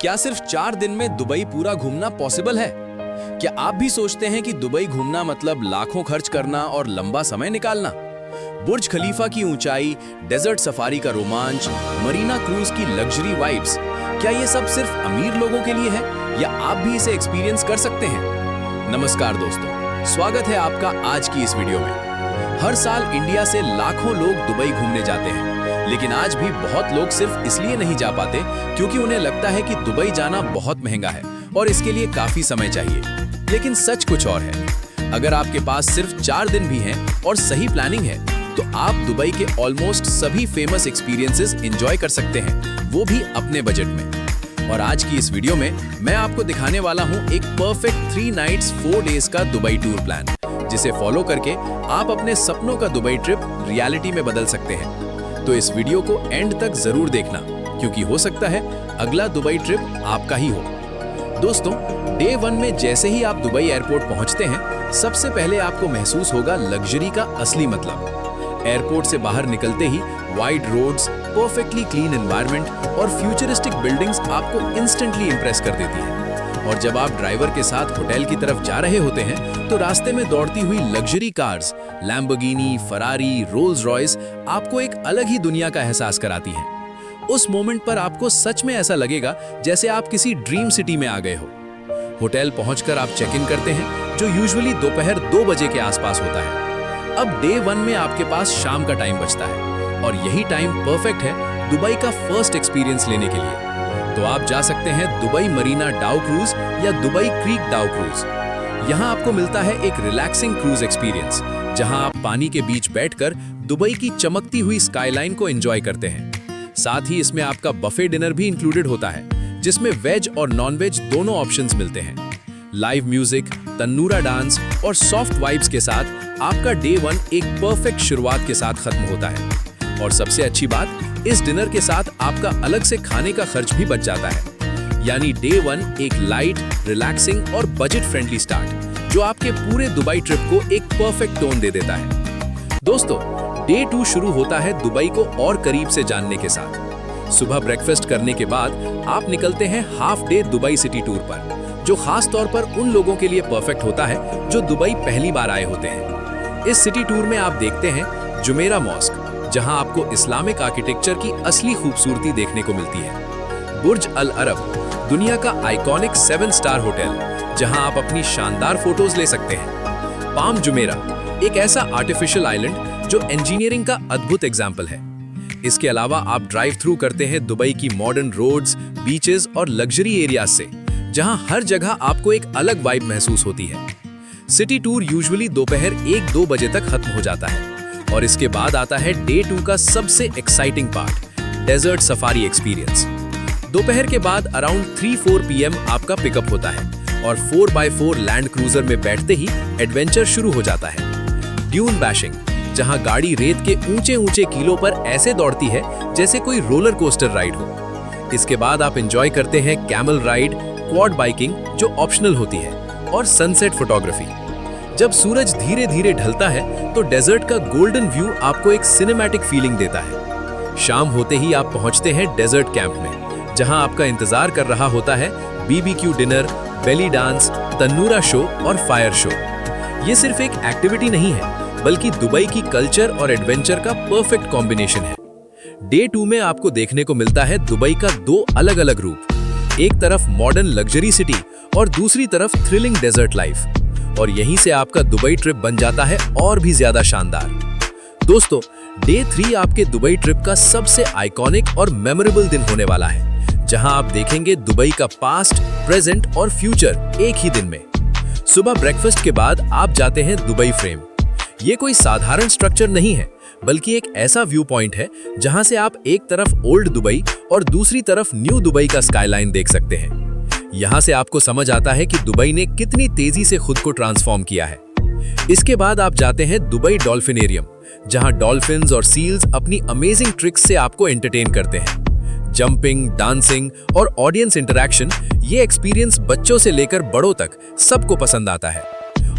क्या सिर्फ 4 दिन में दुबई पूरा घूमना पॉसिबल है? क्या आप भी सोचते हैं कि दुबई घूमना मतलब लाखों खर्च करना और लंबा समय निकालना? बुर्ज खलीफा की ऊंचाई, डेजर्ट सफारी का रोमांच, मरीना क्रूज की लग्जरी वाइब्स, क्या ये सब सिर्फ अमीर लोगों के लिए है या आप भी इसे एक्सपीरियंस कर सकते हैं? नमस्कार दोस्तों, स्वागत है आपका आज की इस वीडियो में। हर साल इंडिया से लाखों लोग दुबई घूमने जाते हैं, लेकिन आज भी बहुत लोग सिर्फ इसलिए नहीं जा पाते क्योंकि उन्हें लगता है कि दुबई जाना बहुत महंगा है और इसके लिए काफी समय चाहिए। लेकिन सच कुछ और है। अगर आपके पास सिर्फ 4 दिन भी हैं और सही प्लानिंग है, तो आप दुबई के ऑलमोस्ट सभी फेमस एक्सपीरियंसेस एंजॉय कर सकते हैं, वो भी अपने बजट में। और आज की इस वीडियो में मैं आपको दिखाने वाला हूं एक परफेक्ट 3 नाइट्स 4 डेज का दुबई टूर प्लान, जिसे फॉलो करके आप अपने सपनों का दुबई ट्रिप रियलिटी में बदल सकते हैं। तो इस वीडियो को एंड तक जरूर देखना, क्योंकि हो सकता है अगला दुबई ट्रिप आपका ही हो। दोस्तों, डे 1 में जैसे ही आप दुबई एयरपोर्ट पहुंचते हैं, सबसे पहले आपको महसूस होगा लग्जरी का असली मतलब। एयरपोर्ट से बाहर निकलते ही wide roads, perfectly clean environment और फ्यूचरिस्टिक बिल्डिंग्स आपको इंस्टेंटली इंप्रेस कर देती हैं। और जब आप ड्राइवर के साथ होटल की तरफ जा रहे होते हैं, तो रास्ते में दौड़ती हुई luxury cars, Lamborghini, Ferrari, Rolls Royce आपको एक अलग ही दुनिया का एहसास कराती हैं। उस मोमेंट पर आपको सच में ऐसा लगेगा जैसे आप किसी ड्रीम सिटी में आ गए हो। होटल पहुंचकर आप चेक इन करते हैं, जो यूजुअली दोपहर 2 बजे के आसपास होता है। अब डे 1 में आपके पास शाम का टाइम बचता है, और यही टाइम परफेक्ट है दुबई का फर्स्ट एक्सपीरियंस लेने के लिए। तो आप जा सकते हैं दुबई मरीना डाउ क्रूज या दुबई क्रीक डाउ क्रूज। यहाँ आपको मिलता है एक रिलैक्सिंग क्रूज एक्सपीरियंस, जहाँ आप पानी के बीच बैठकर दुबई की चमकती हुई स्काईलाइन को एंजॉय करते हैं। साथ ही इसमें आपका बफे डिनर भी इंक्लूडेड होता है, जिसमें वेज और नॉन वेज दोनों ऑप्शंस मिलते हैं। लाइव म्यूजिक, तन्नूरा डांस और सॉफ्ट वाइब्स के साथ आपका डे 1 एक परफेक्ट शुरुआत के साथ खत्म होता है। और सबसे अच्छी बात, इस डिनर के साथ आपका अलग से खाने का खर्च भी बच जाता है। यानी डे 1 एक लाइट, रिलैक्सिंग और बजट फ्रेंडली स्टार्ट, जो आपके पूरे दुबई ट्रिप को एक परफेक्ट टोन दे देता है। दोस्तों, डे 2 शुरू होता है दुबई को और करीब से जानने के साथ। सुबह ब्रेकफास्ट करने के बाद आप निकलते हैं half day Dubai city tour पर, जो खास तौर पर उन लोगों के लिए परफेक्ट होता है जो दुबई पहली बार आए होते हैं। इस सिटी टूर में आप देखते हैं जुमेरा मॉस्क, जहां आपको इस्लामिक आर्किटेक्चर की असली खूबसूरती देखने को मिलती है। बुर्ज अल अरब, दुनिया का आइकॉनिक 7 स्टार होटल, जहां आप अपनी शानदार फोटोज ले सकते हैं। पाम जुमेरा, एक ऐसा आर्टिफिशियल आइलैंड जो इंजीनियरिंग का अद्भुत एग्जाम्पल है। इसके अलावा आप ड्राइव थ्रू करते हैं दुबई की मॉडर्न रोड्स, बीचेस और लग्जरी एरियाज से, जहां हर जगह आपको एक अलग वाइब महसूस होती है। सिटी टूर यूजुअली दोपहर 1-2 बजे तक खत्म हो जाता है, और इसके बाद आता है डे 2 का सबसे exciting part, desert safari experience. दोपहर के बाद अराउंड 3-4 PM आपका पिकअप होता है, और 4x4 लैंड क्रूजर में बैठते ही एडवेंचर शुरू हो जाता है। ड्यून बैशिंग, जहां गाड़ी रेत के ऊंचे कीलों पर ऐसे दौड़ती है जैसे कोई रोलर कोस्टर राइड हो। इसके बाद आप एंजॉय करते हैं कैमल राइड, क्वाड बाइकिंग जो ऑप्शनल होती है, और सनसेट फोटोग्राफी। जब सूरज धीरे धीरे ढलता है, तो डेजर्ट का गोल्डन व्यू आपको एक सिनेमैटिक फीलिंग देता है। शाम होते ही आप पहुंचते हैं डेजर्ट कैंप में, जहां आपका इंतजार कर रहा होता है BBQ dinner, belly dance, tanoura show और फायर शो। ये सिर्फ एक एक्टिविटी नहीं है, बल्कि दुबई की कल्चर और एडवेंचर का परफेक्ट कॉम्बिनेशन है। डे 2 में आपको देखने को मिलता है दुबई का 2 अलग अलग रूप, एक तरफ मॉडर्न लग्जरी सिटी और दूसरी तरफ थ्रिलिंग डेजर्ट लाइफ। और यहीं से आपका दुबई ट्रिप बन जाता है और भी ज्यादा शानदार। दोस्तों, डे 3 आपके दुबई ट्रिप का सबसे आइकॉनिक और मेमोरेबल दिन होने वाला है, जहां आप देखेंगे दुबई का पास्ट, प्रेजेंट और फ्यूचर एक ही दिन में। सुबह ब्रेकफास्ट के बाद आप जाते हैं दुबई फ्रेम। ये कोई साधारण स्ट्रक्चर नहीं है, बल्कि एक ऐसा व्यू पॉइंट है जहां से आप एक तरफ ओल्ड दुबई और दूसरी तरफ न्यू दुबई का स्काईलाइन देख सकते हैं। यहाँ से आपको समझ आता है कि दुबई ने कितनी तेजी से खुद को ट्रांसफॉर्म किया है। इसके बाद आप जाते हैं दुबई डॉल्फिनेरियम, जहां डॉल्फिन्स और सील्स अपनी अमेजिंग ट्रिक्स से आपको एंटरटेन करते हैं। जंपिंग, डांसिंग और ऑडियंस इंटरैक्शन, ये एक्सपीरियंस बच्चों से लेकर बड़ों तक सबको पसंद आता है।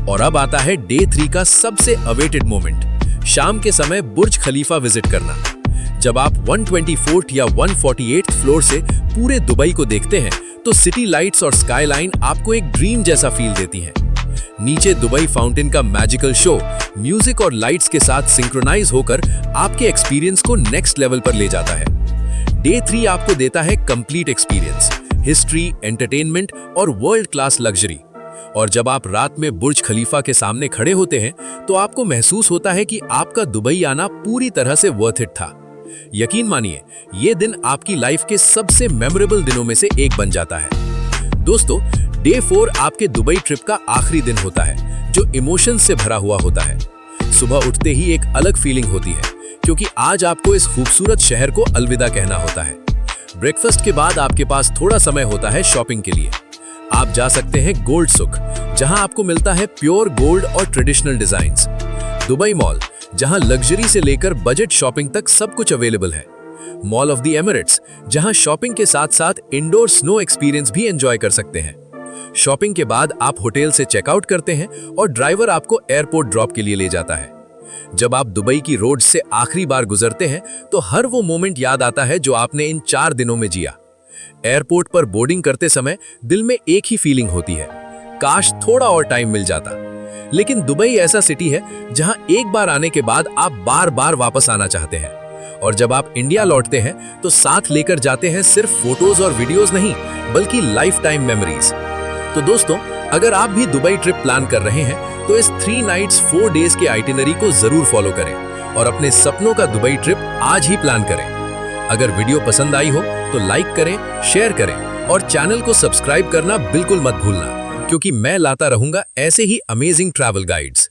और अब आता है डे 3 का सबसे अवेटेड मोमेंट, शाम के समय बुर्ज खलीफा विजिट करना। जब आप 124th या 148th फ्लोर से पूरे दुबई को देखते हैं, तो सिटी लाइट्स और स्काईलाइन आपको एक ड्रीम जैसा फील देती हैं। नीचे दुबई फाउंटेन का मैजिकल शो म्यूजिक और लाइट्स के साथ सिंक्रोनाइज होकर आपके एक्सपीरियंस को नेक्स्ट लेवल पर ले जाता है। डे 3 आपको देता है कंप्लीट एक्सपीरियंस, हिस्ट्री, एंटरटेनमेंट और वर्ल्ड क्लास लग्जरी। और जब आप रात में बुर्ज खलीफा के सामने खड़े होते हैं तो आपको महसूस होता है कि आपका दुबई आना पूरी तरह से वर्थ इट था। यकीन मानिए, ये दिन आपकी लाइफ के सबसे मेमोरेबल दिनों में से एक बन जाता है। दोस्तों, डे 4 आपके दुबई ट्रिप का आखिरी दिन होता है, जो इमोशंस से भरा हुआ होता है। सुबह उठते ही एक अलग फीलिंग होती है, क्योंकि आज आपको इस खूबसूरत शहर को अलविदा कहना होता है। ब्रेकफास्ट के बाद आपके पास थोड़ा समय होता है शॉपिंग के लिए। आप जा सकते हैं गोल्ड सुक, जहां आपको मिलता है प्योर गोल्ड और ट्रेडिशनल डिजाइन्स। दुबई मॉल, जहां लग्जरी से लेकर बजट शॉपिंग तक सब कुछ अवेलेबल है। मॉल ऑफ द एमिरेट्स, जहां शॉपिंग के साथ साथ इंडोर स्नो एक्सपीरियंस भी एंजॉय कर सकते हैं। शॉपिंग के बाद आप होटल से चेकआउट करते हैं और ड्राइवर आपको एयरपोर्ट ड्रॉप के लिए ले जाता है। जब आप दुबई की रोड से आखिरी बार गुजरते हैं तो हर वो मोमेंट याद आता है जो आपने इन 4 दिनों में जिया। एयरपोर्ट पर बोर्डिंग करते समय दिल में एक ही फीलिंग होती है, काश थोड़ा और टाइम मिल जाता। लेकिन दुबई ऐसा सिटी है जहां एक बार आने के बाद आप बार बार वापस आना चाहते हैं। और जब आप इंडिया लौटते हैं तो साथ लेकर जाते हैं सिर्फ फोटोज और वीडियोस नहीं, बल्कि लाइफ टाइम मेमोरीज। तो दोस्तों, अगर आप भी दुबई ट्रिप प्लान कर रहे हैं तो इस 3 नाइट्स 4 डेज के आइटिनरी को जरूर फॉलो करें और अपने सपनों का दुबई ट्रिप आज ही प्लान करें। अगर वीडियो पसंद आई हो तो लाइक करें, शेयर करें और चैनल को सब्सक्राइब करना बिल्कुल मत भूलना, क्योंकि मैं लाता रहूंगा ऐसे ही अमेजिंग ट्रैवल गाइड्स।